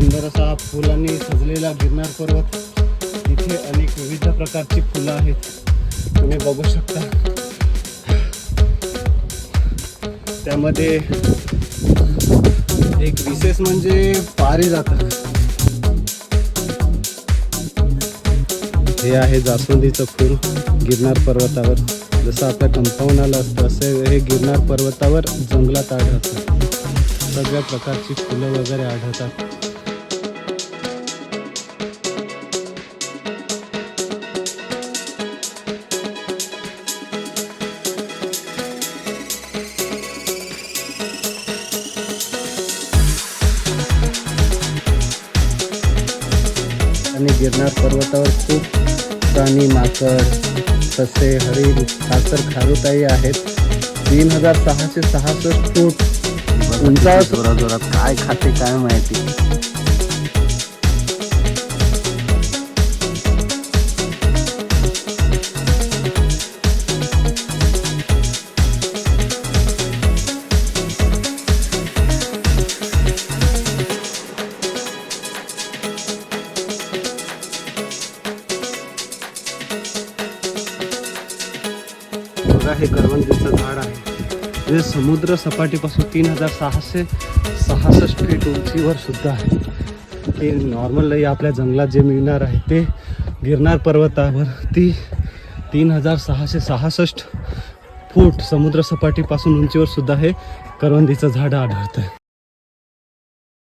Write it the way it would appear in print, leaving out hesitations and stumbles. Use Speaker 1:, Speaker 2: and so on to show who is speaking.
Speaker 1: सुंदर असा फुलांनी सजलेला गिरनार पर्वत. इथे अनेक विविध प्रकारची फुलं आहेत, तुम्ही बघू शकता. त्यामध्ये एक विशेष म्हणजे पारिजातक. हे आहे जास्वंदीचं फूल गिरनार पर्वतावर. जसं आपल्या कंपाऊंडाला असतं असे हे गिरनार पर्वतावर जंगलात आढळतं. सगळ्या प्रकारची फुलं वगैरे आढळतात. आणि गिरनार पर्वतावर खूप प्राणी, माकड, ससे, हरिण, सासर, खारुताई आहेत. 3666 फूट उंचावर.
Speaker 2: जोरात काय खाते काय माहिती.
Speaker 1: बघा, हे करवंदीचं झाड आहे. हे समुद्र सपाटीपासून 3666 फीट उंचीवर सुद्धा आहे. हे नॉर्मल आपल्या जंगलात जे मिळणार आहे ते गिरनार पर्वतावरती 3666 फूट समुद्र सपाटीपासून उंचीवर सुद्धा हे करवंदीचं झाड आढळतं.